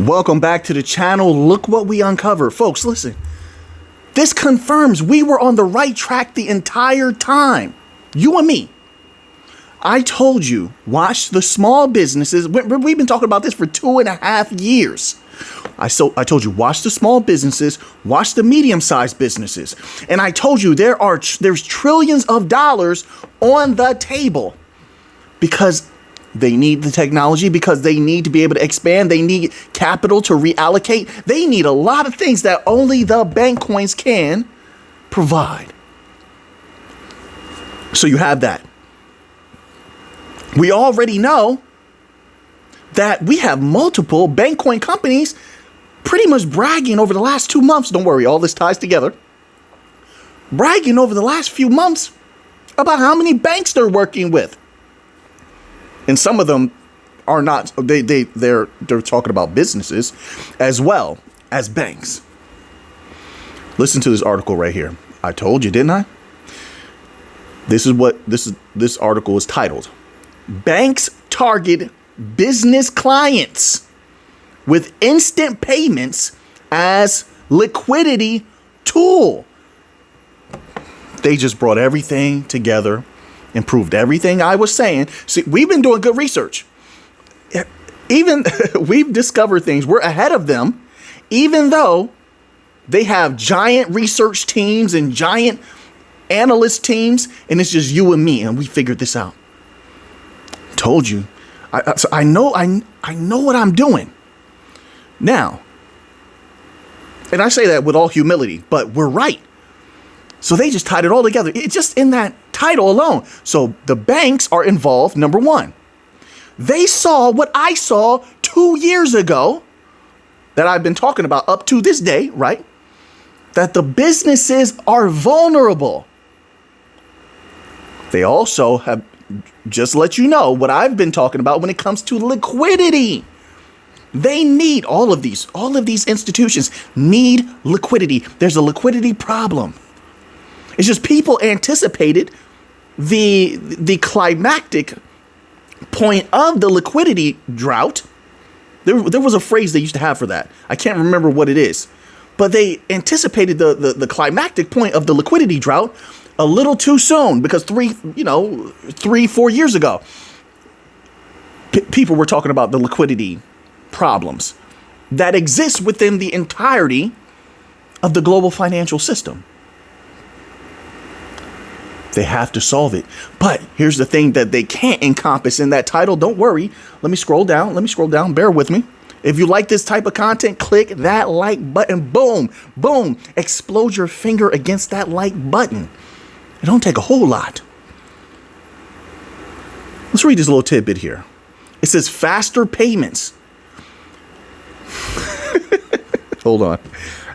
Welcome back to the channel. Look what we uncovered. Folks, listen. This confirms we were on the right track the entire time. You and me. I told you, watch the small businesses. We've been talking about this for 2.5 years. I told you, watch the small businesses, watch the medium-sized businesses. And I told you there's trillions of dollars on the table because they need the technology, because they need to be able to expand. They need capital to reallocate. They need a lot of things that only the bank coins can provide. So you have that. We already know that we have multiple bank coin companies pretty much bragging over the last 2 months. Don't worry, all this ties together. Bragging over the last few months about how many banks they're working with. And some of them are not, they're talking about businesses as well as banks. Listen to this article right here. I told you, didn't I? This article is titled, Banks Target Business Clients with Instant Payments as Liquidity Tool. They just brought everything together and proved everything I was saying. See, we've been doing good research. Even we've discovered things. We're ahead of them, even though they have giant research teams and giant analyst teams, and it's just you and me, and we figured this out. Told you. I know what I'm doing. Now, and I say that with all humility, but we're right. So they just tied it all together. It's just in that title alone. So the banks are involved, number one. They saw what I saw 2 years ago that I've been talking about up to this day, right? That the businesses are vulnerable. They also have just let you know what I've been talking about when it comes to liquidity. They need all of these institutions need liquidity. There's a liquidity problem. It's just people anticipated the climactic point of the liquidity drought. There was a phrase they used to have for that. I can't remember what it is, but they anticipated the climactic point of the liquidity drought a little too soon, because 3-4 years ago, people were talking about the liquidity problems that exist within the entirety of the global financial system. They have to solve it. But here's the thing that they can't encompass in that title. Don't worry. Let me scroll down. Bear with me. If you like this type of content, click that like button. Boom, boom. Explode your finger against that like button. It don't take a whole lot. Let's read this little tidbit here. It says faster payments. Hold on.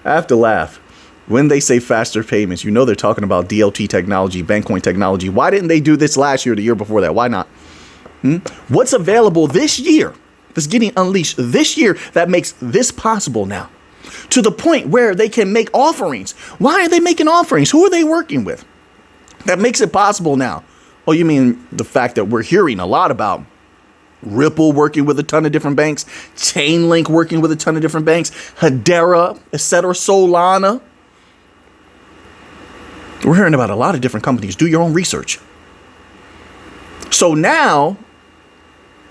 I have to laugh. When they say faster payments, you know they're talking about DLT technology, Bankcoin technology. Why didn't they do this last year, the year before that? Why not? What's available this year, that's getting unleashed this year, that makes this possible now? To the point where they can make offerings. Why are they making offerings? Who are they working with? That makes it possible now. Oh, you mean the fact that we're hearing a lot about Ripple working with a ton of different banks, Chainlink working with a ton of different banks, Hedera, etc., Solana. We're hearing about a lot of different companies. Do your own research. So now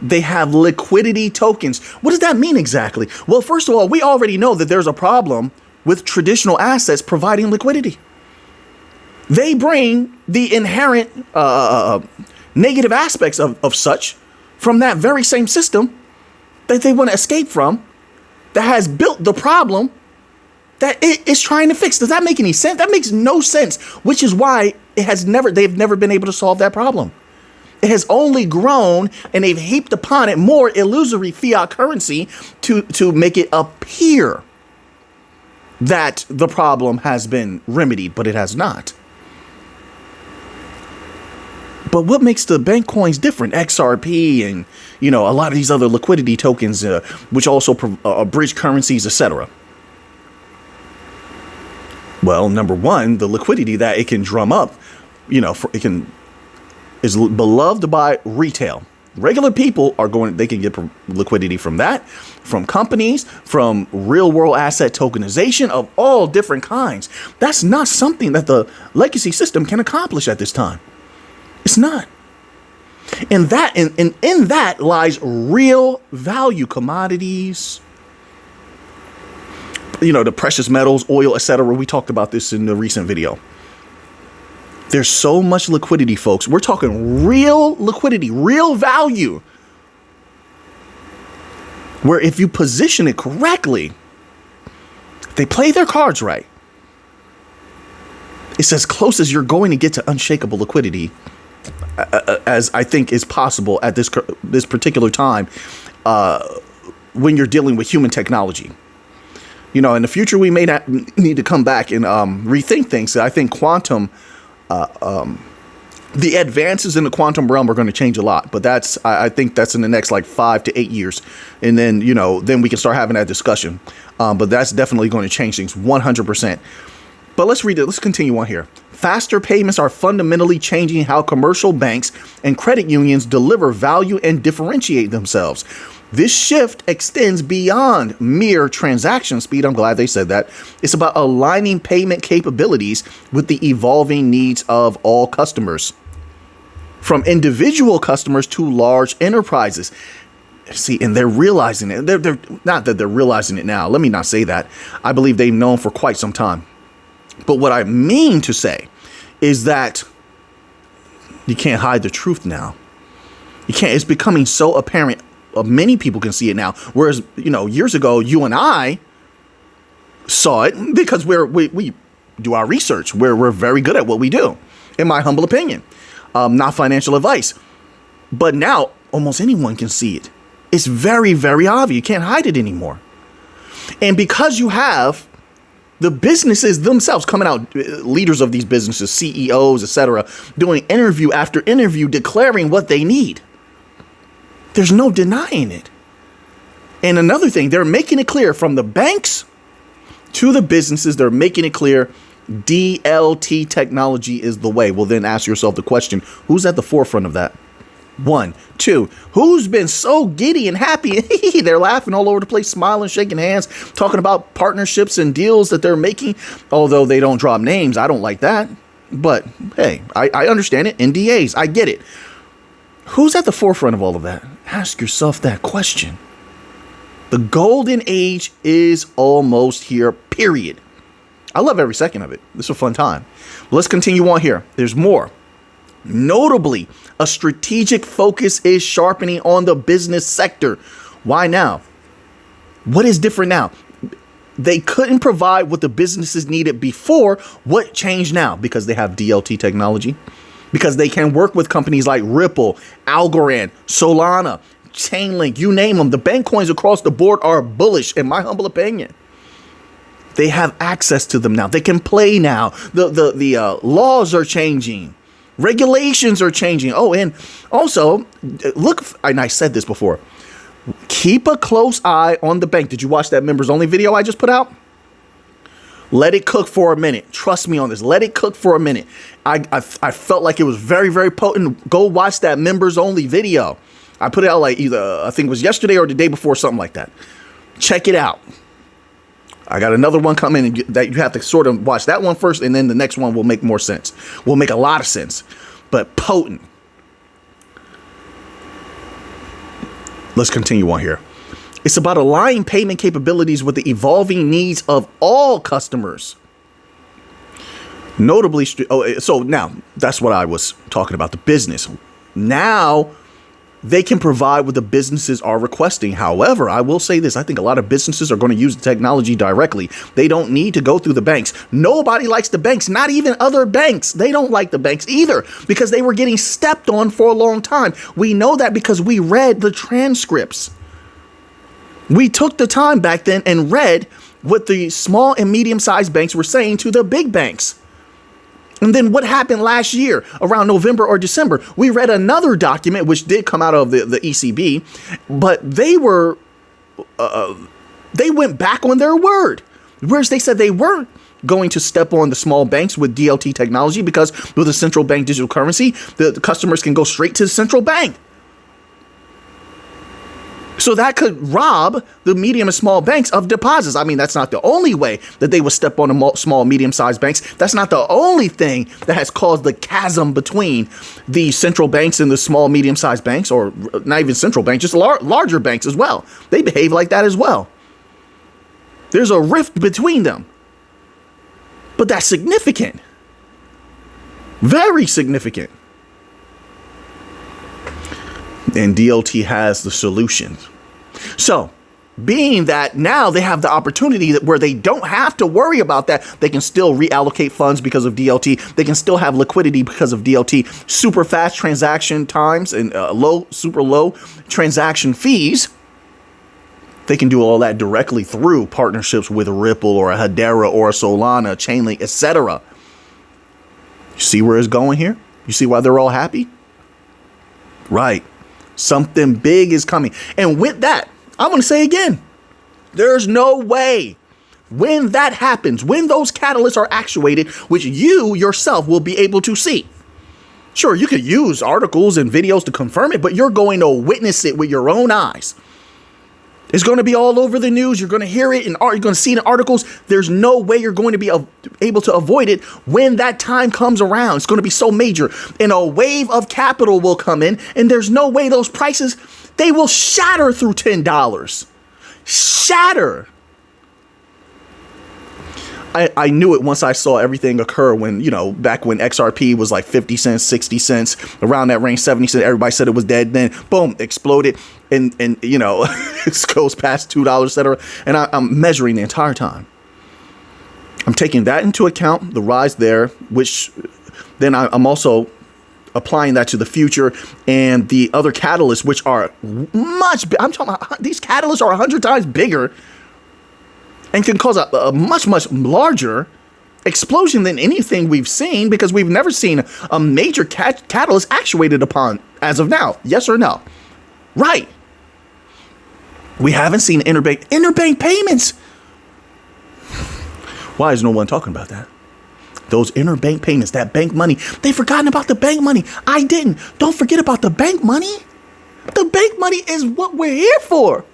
they have liquidity tokens. What does that mean exactly? Well, first of all, we already know that there's a problem with traditional assets providing liquidity. They bring the inherent negative aspects of such from that very same system that they want to escape from, that has built the problem that it is trying to fix. Does that make any sense? That makes no sense, which is why they've never been able to solve that problem. It has only grown, and they've heaped upon it more illusory fiat currency to make it appear that the problem has been remedied, but it has not. But what makes the bank coins different? XRP and, a lot of these other liquidity tokens, which also bridge currencies, etc. Well, number one, the liquidity that it can drum up, is beloved by retail. Regular people they can get liquidity from that, from companies, from real world asset tokenization of all different kinds. That's not something that the legacy system can accomplish at this time. It's not. And in that lies real value commodities, the precious metals, oil, etc. We talked about this in the recent video. There's so much liquidity, folks. We're talking real liquidity, real value, where if you position it correctly, if they play their cards right, it's as close as you're going to get to unshakable liquidity as I think is possible at this particular time when you're dealing with human technology. In the future, we may not need to come back and rethink things. I think quantum, the advances in the quantum realm are going to change a lot. But I think that's in the next 5 to 8 years. And then, then we can start having that discussion. But that's definitely going to change things 100%. But let's read it. Let's continue on here. Faster payments are fundamentally changing how commercial banks and credit unions deliver value and differentiate themselves. This shift extends beyond mere transaction speed. I'm glad they said that. It's about aligning payment capabilities with the evolving needs of all customers, from individual customers to large enterprises. See, and they're realizing it. They're not that they're realizing it now. Let me not say that. I believe they've known for quite some time. But what I mean to say is that you can't hide the truth now. You can't. It's becoming so apparent. Many people can see it now. Whereas, years ago, you and I saw it because we do our research. We're very good at what we do, in my humble opinion. Not financial advice. But now almost anyone can see it. It's very, very obvious. You can't hide it anymore. And because you have the businesses themselves coming out, leaders of these businesses, CEOs, etc., doing interview after interview, declaring what they need. There's no denying it. And another thing, they're making it clear from the banks to the businesses. They're making it clear DLT technology is the way. Well, then ask yourself the question, who's at the forefront of that? 1, 2, who's been so giddy and happy? They're laughing all over the place, smiling, shaking hands, talking about partnerships and deals that they're making. Although they don't drop names. I don't like that. But hey, I understand it. NDAs. I get it. Who's at the forefront of all of that? Ask yourself that question. The golden age is almost here, period. I love every second of it. It's a fun time. Let's continue on here. There's more. Notably, a strategic focus is sharpening on the business sector. Why now? What is different now? They couldn't provide what the businesses needed before. What changed now? Because they have DLT technology. Because they can work with companies like Ripple, Algorand, Solana, Chainlink, you name them. The bank coins across the board are bullish, in my humble opinion. They have access to them now. They can play now. The laws are changing. Regulations are changing. Oh, and also, look, and I said this before, keep a close eye on the bank. Did you watch that members only video I just put out? Let it cook for a minute. Trust me on this. Let it cook for a minute. I felt like it was very, very potent. Go watch that members only video. I put it out either, I think it was yesterday or the day before, something like that. Check it out. I got another one coming that you have to sort of watch that one first, and then the next one will make more sense. Will make a lot of sense, but potent. Let's continue on here. It's about aligning payment capabilities with the evolving needs of all customers. Notably, so now that's what I was talking about, the business. Now they can provide what the businesses are requesting. However, I will say this. I think a lot of businesses are going to use the technology directly. They don't need to go through the banks. Nobody likes the banks, not even other banks. They don't like the banks either because they were getting stepped on for a long time. We know that because we read the transcripts. We took the time back then and read what the small and medium-sized banks were saying to the big banks. And then what happened last year around November or December? We read another document which did come out of the ECB, but they went back on their word. Whereas they said they weren't going to step on the small banks with DLT technology because with a central bank digital currency, the customers can go straight to the central bank. So that could rob the medium and small banks of deposits. I mean, that's not the only way that they would step on the small, medium-sized banks. That's not the only thing that has caused the chasm between the central banks and the small, medium-sized banks, or not even central banks, just larger banks as well. They behave like that as well. There's a rift between them. But that's significant. Very significant. And DLT has the solution. So, being that now they have the opportunity where they don't have to worry about that, they can still reallocate funds because of DLT. They can still have liquidity because of DLT. Super fast transaction times and super low transaction fees. They can do all that directly through partnerships with a Ripple or a Hedera or a Solana, Chainlink, etc. You see where it's going here? You see why they're all happy? Right. Something big is coming. And with that, I'm going to say again, there's no way when that happens, when those catalysts are actuated, which you yourself will be able to see. Sure, you could use articles and videos to confirm it, but you're going to witness it with your own eyes. It's going to be all over the news. You're going to hear it, and you're going to see it in articles. There's no way you're going to be able to avoid it when that time comes around. It's going to be so major. And a wave of capital will come in, and there's no way those prices, they will shatter through $10. Shatter. I knew it once I saw everything occur when, back when XRP was like 50 cents, 60 cents, around that range, 70 cents, everybody said it was dead. Then boom, exploded. And it goes past $2, etc. And I'm measuring the entire time. I'm taking that into account, the rise there, which then I'm also applying that to the future and the other catalysts, which are much, I'm talking about, these catalysts are 100 times bigger and can cause a much, much larger explosion than anything we've seen, because we've never seen a major catalyst actuated upon as of now. Yes or no? Right. We haven't seen interbank payments. Why is no one talking about that? Those interbank payments, that bank money. They've forgotten about the bank money. I didn't. Don't forget about the bank money. The bank money is what we're here for.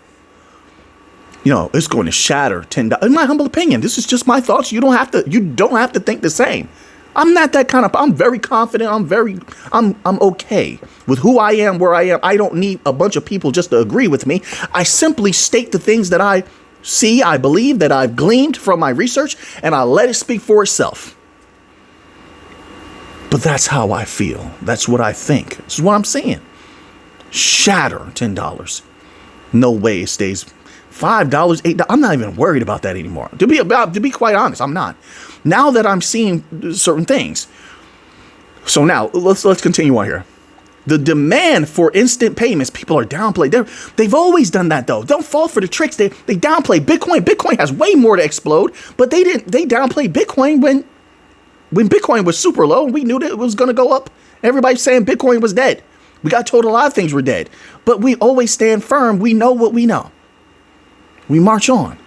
It's going to shatter $10. In my humble opinion, this is just my thoughts. You don't have to think the same. I'm not that kind of, I'm very confident. I'm okay with who I am, where I am. I don't need a bunch of people just to agree with me. I simply state the things that I see, I believe, that I've gleaned from my research, and I let it speak for itself. But that's how I feel. That's what I think. This is what I'm saying. Shatter $10. No way it stays $5, $8. I'm not even worried about that anymore. To be quite honest, I'm not. Now that I'm seeing certain things. So now let's continue on here. The demand for instant payments, people are downplayed. They've always done that though. Don't fall for the tricks. They downplay Bitcoin. Bitcoin has way more to explode, but they downplayed Bitcoin when Bitcoin was super low and we knew that it was going to go up. Everybody's saying Bitcoin was dead. We got told a lot of things were dead, but we always stand firm. We know what we know. We march on.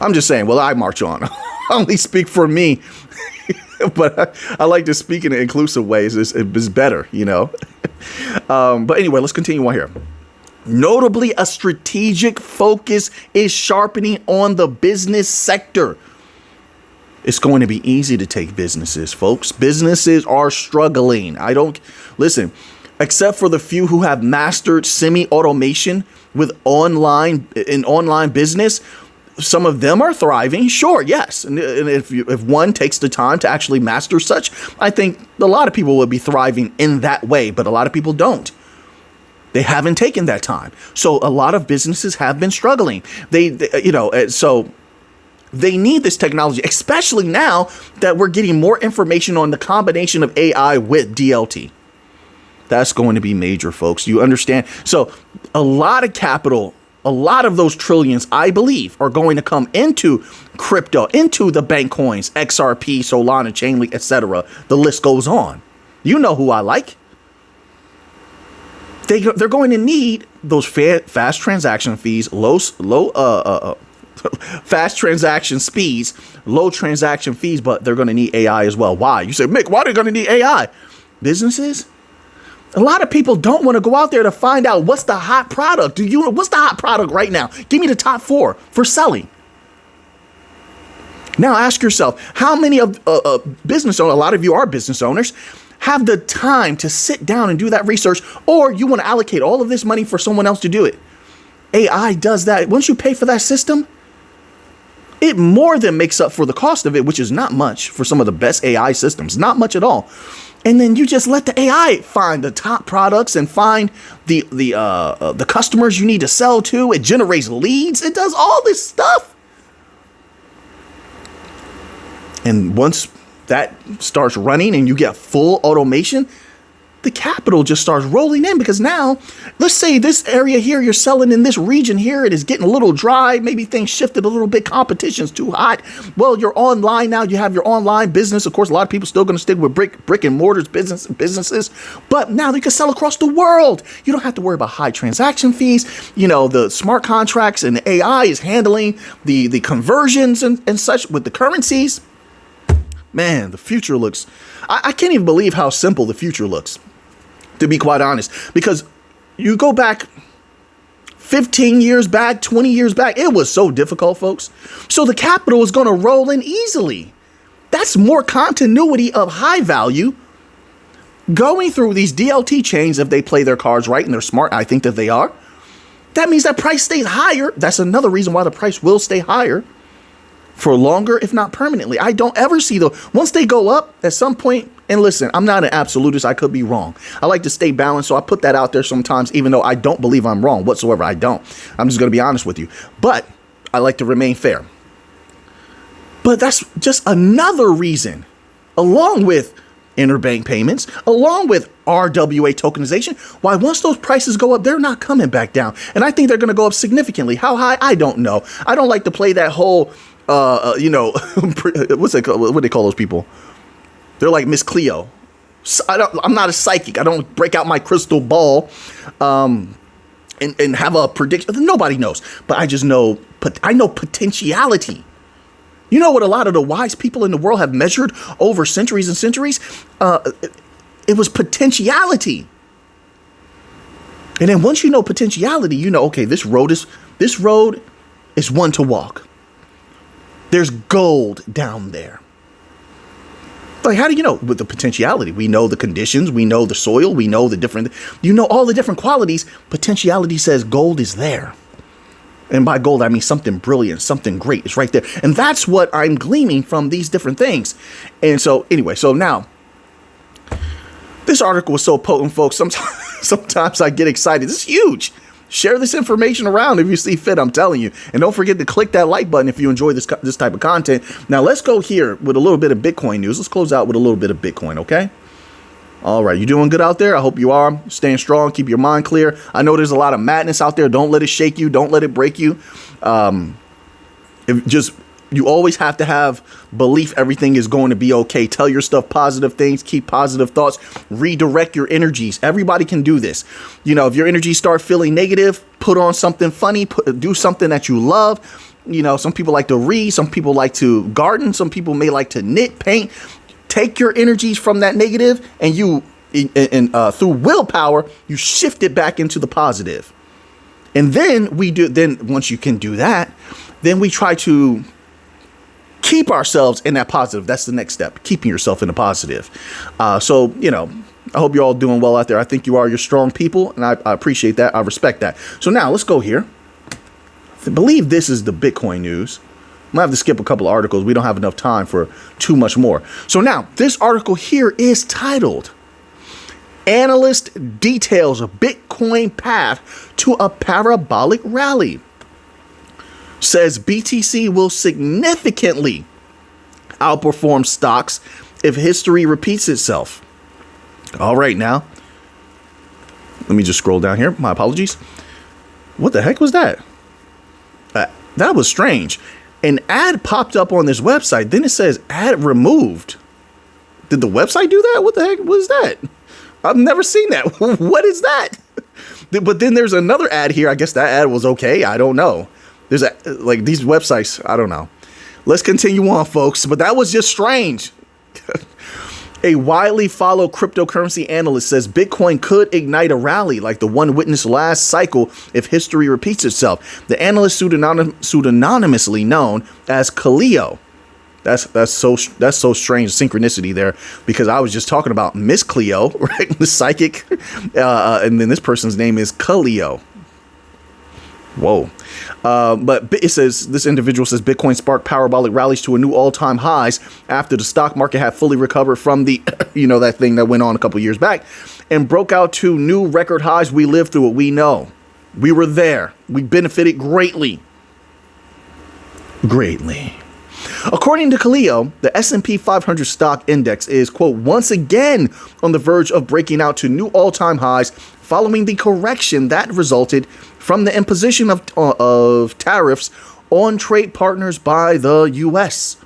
I'm just saying, I march on. I only speak for me, but I like to speak in an inclusive way. It's better, But anyway, let's continue on here. Notably, a strategic focus is sharpening on the business sector. It's going to be easy to take businesses, folks. Businesses are struggling. Listen, except for the few who have mastered semi-automation with online business, some of them are thriving. Sure, yes. And if one takes the time to actually master such, I think a lot of people will be thriving in that way, but a lot of people don't. They haven't taken that time. So a lot of businesses have been struggling. So they need this technology, especially now that we're getting more information on the combination of AI with DLT. That's going to be major, folks. You understand? So a lot of capital, a lot of those trillions, I believe, are going to come into crypto, into the bank coins, XRP, Solana, Chainlink, etc. The list goes on. You know who I like. They're going to need those fast transaction fees, fast transaction speeds, low transaction fees, but they're going to need AI as well. Why? You say, Mick, why are they going to need AI? Businesses, A lot of people don't want to go out there to find out what's the hot product. What's the hot product right now? Give me the top 4 for selling. Now ask yourself, how many of business owners, a lot of you are business owners, have the time to sit down and do that research, or you want to allocate all of this money for someone else to do it? AI does that. Once you pay for that system, it more than makes up for the cost of it, which is not much for some of the best AI systems, not much at all. And then you just let the AI find the top products and find the customers you need to sell to. It generates leads. It does all this stuff. And once that starts running and you get full automation, the capital just starts rolling in, because now, let's say this area here, you're selling in this region here, it is getting a little dry. Maybe things shifted a little bit. Competition's too hot. Well, you're online now. You have your online business. Of course, a lot of people still going to stick with brick and mortars businesses, but now they can sell across the world. You don't have to worry about high transaction fees. The smart contracts and the AI is handling the conversions and such with the currencies. Man, the future looks, I can't even believe how simple the future looks, to be quite honest, because you go back 15 years back, 20 years back, it was so difficult, folks. So the capital is going to roll in easily. That's more continuity of high value going through these DLT chains. If they play their cards right and they're smart, I think that they are. That means that price stays higher. That's another reason why the price will stay higher for longer, if not permanently. I don't ever see once they go up at some point, and listen, I'm not an absolutist. I could be wrong. I like to stay balanced. So I put that out there sometimes, even though I don't believe I'm wrong whatsoever. I don't. I'm just going to be honest with you. But I like to remain fair. But that's just another reason, along with interbank payments, along with RWA tokenization, why once those prices go up, they're not coming back down. And I think they're going to go up significantly. How high? I don't know. I don't like to play that whole what's it called? What do they call those people? They're like Miss Cleo. I'm not a psychic. I don't break out my crystal ball and have a prediction. Nobody knows, but I just know. I know potentiality. You know what a lot of the wise people in the world have measured over centuries and centuries? It was potentiality. And then once you know potentiality, okay, this road is one to walk. There's gold down there. Like, how do you know? With the potentiality, we know the conditions, we know the soil, we know all the different qualities. Potentiality says gold is there. And by gold, I mean something brilliant, something great. It's right there. And that's what I'm gleaning from these different things. And so anyway, so now this article was so potent, folks. Sometimes I get excited. This is huge. Share this information around if you see fit, I'm telling you. And don't forget to click that like button if you enjoy this type of content. Now, let's go here with a little bit of Bitcoin news. Let's close out with a little bit of Bitcoin, okay? All right, you doing good out there? I hope you are. Staying strong. Keep your mind clear. I know there's a lot of madness out there. Don't let it shake you. Don't let it break you. You always have to have belief everything is going to be okay. Tell your stuff positive things. Keep positive thoughts. Redirect your energies. Everybody can do this. If your energies start feeling negative, put on something funny. Do something that you love. Some people like to read. Some people like to garden. Some people may like to knit, paint. Take your energies from that negative and through willpower, you shift it back into the positive. And then once you can do that, then we try to keep ourselves in that positive. That's the next step, keeping yourself in the positive. I hope you're all doing well out there. I think you are. You're strong people, and I appreciate that. I respect that. So now let's go here. I believe this is the Bitcoin news. I'm going to have to skip a couple of articles. We don't have enough time for too much more. So now this article here is titled Analyst Details a Bitcoin Path to a Parabolic Rally. Says BTC will significantly outperform stocks if history repeats itself. All right, now, let me just scroll down here. My apologies. What the heck was that? That was strange. An ad popped up on this website. Then it says ad removed. Did the website do that? What the heck was that? I've never seen that. What is that? But then there's another ad here. I guess that ad was okay. I don't know. There's these websites. I don't know. Let's continue on, folks. But that was just strange. A widely followed cryptocurrency analyst says Bitcoin could ignite a rally like the one witnessed last cycle if history repeats itself. The analyst, pseudonymously known as Cleo. That's so strange synchronicity there, because I was just talking about Miss Cleo, right? The psychic, and then this person's name is Cleo. Whoa. But it says, this individual says Bitcoin sparked parabolic rallies to a new all-time highs after the stock market had fully recovered from the, that thing that went on a couple years back and broke out to new record highs. We lived through it. We know. We were there. We benefited greatly. According to Cleo, the S&P 500 stock index is, quote, once again on the verge of breaking out to new all-time highs following the correction that resulted from the imposition of tariffs on trade partners by the U.S.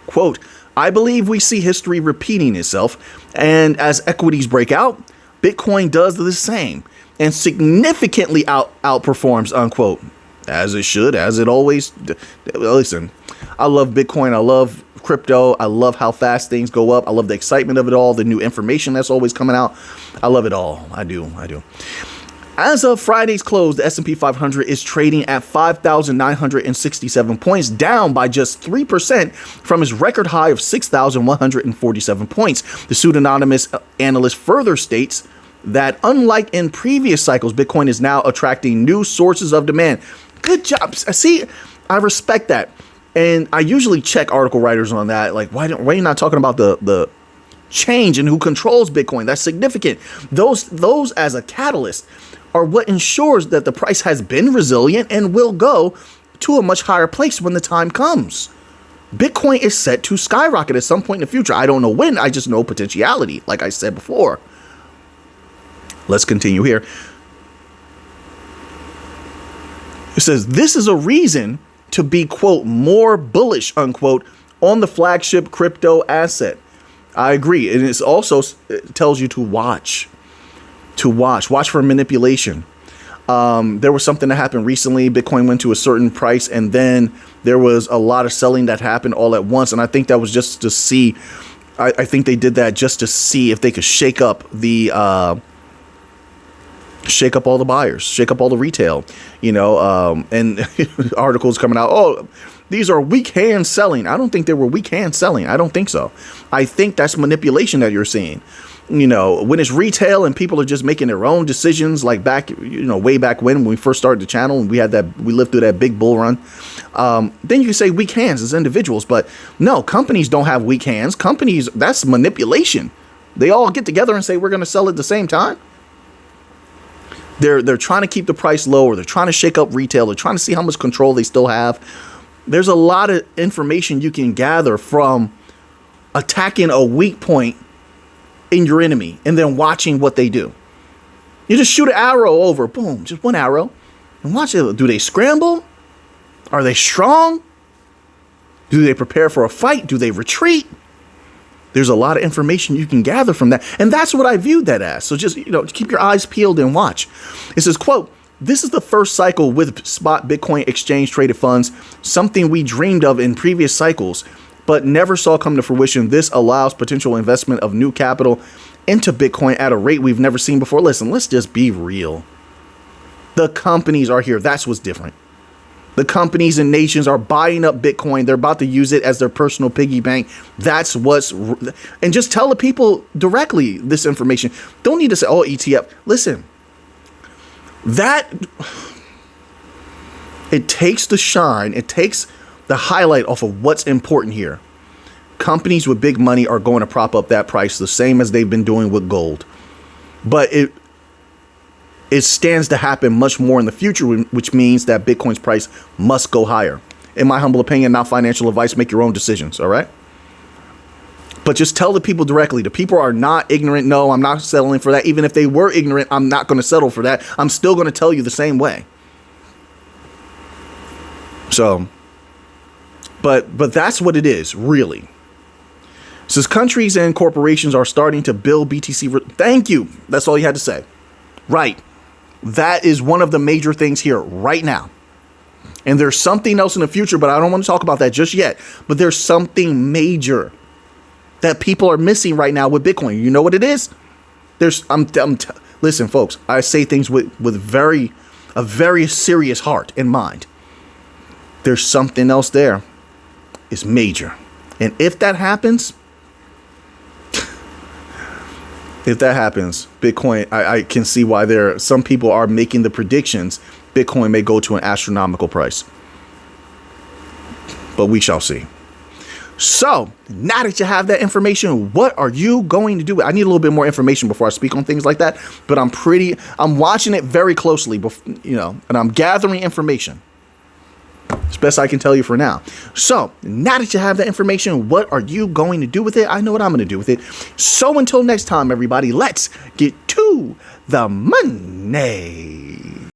Quote, I believe we see history repeating itself, and as equities break out, Bitcoin does the same and significantly outperforms, unquote, as it should, as it always. Listen, I love Bitcoin. I love crypto. I love how fast things go up. I love the excitement of it all, the new information that's always coming out. I love it all. I do. As of Friday's close, the S&P 500 is trading at 5,967 points, down by just 3% from its record high of 6,147 points. The pseudonymous analyst further states that unlike in previous cycles, Bitcoin is now attracting new sources of demand. Good job. See, I respect that. And I usually check article writers on that. Like, why are you not talking about the change in who controls Bitcoin? That's significant. Those as a catalyst are what ensures that the price has been resilient and will go to a much higher place when the time comes. Bitcoin is set to skyrocket at some point in the future. I don't know when. I just know potentiality, like I said before. Let's continue here. It says, this is a reason to be, quote, more bullish, unquote, on the flagship crypto asset. I agree. And it also tells you to watch for manipulation. There was something that happened recently. Bitcoin went to a certain price, and then there was a lot of selling that happened all at once. And I think that was just to see, I think they did that just to see if they could shake up all the buyers, shake up all the retail, and articles coming out. Oh, these are weak hands selling. I don't think they were weak hands selling. I don't think so. I think that's manipulation that you're seeing. When it's retail and people are just making their own decisions, like back, way back when we first started the channel and we lived through that big bull run. Then you can say weak hands as individuals, but no, companies don't have weak hands. Companies, that's manipulation. They all get together and say, we're going to sell at the same time. They're trying to keep the price low, or they're trying to shake up retail. They're trying to see how much control they still have. There's a lot of information you can gather from attacking a weak point in your enemy and then watching what they do. You just shoot an arrow over, boom, just one arrow, and watch it. Do they scramble? Are they strong? Do they prepare for a fight? Do they retreat? There's a lot of information you can gather from that. And that's what I viewed that as. So just, keep your eyes peeled and watch. It says, quote, this is the first cycle with spot Bitcoin exchange traded funds, something we dreamed of in previous cycles, but never saw come to fruition. This allows potential investment of new capital into Bitcoin at a rate we've never seen before. Listen, let's just be real. The companies are here. That's what's different. The companies and nations are buying up Bitcoin. They're about to use it as their personal piggy bank. That's and just tell the people directly this information. Don't need to say, oh, ETF. Listen, it takes the shine. It takes the highlight off of what's important here. Companies with big money are going to prop up that price the same as they've been doing with gold. But it stands to happen much more in the future, which means that Bitcoin's price must go higher. In my humble opinion, not financial advice, make your own decisions, all right? But just tell the people directly. The people are not ignorant. No, I'm not settling for that. Even if they were ignorant, I'm not going to settle for that. I'm still going to tell you the same way. So, but that's what it is, really. Since countries and corporations are starting to build BTC, thank you. That's all you had to say. Right. That is one of the major things here right now. And there's something else in the future, but I don't want to talk about that just yet. But there's something major that people are missing right now with Bitcoin. You know what it is? Listen, folks, I say things with a very serious heart in mind. There's something else there. It's major. And if that happens, Bitcoin, I can see why some people are making the predictions Bitcoin may go to an astronomical price. But we shall see. So now that you have that information, what are you going to do? I need a little bit more information before I speak on things like that. But I'm watching it very closely, and I'm gathering information. It's best I can tell you for now. So now that you have that information, what are you going to do with it? I know what I'm going to do with it. So until next time, everybody, let's get to the money.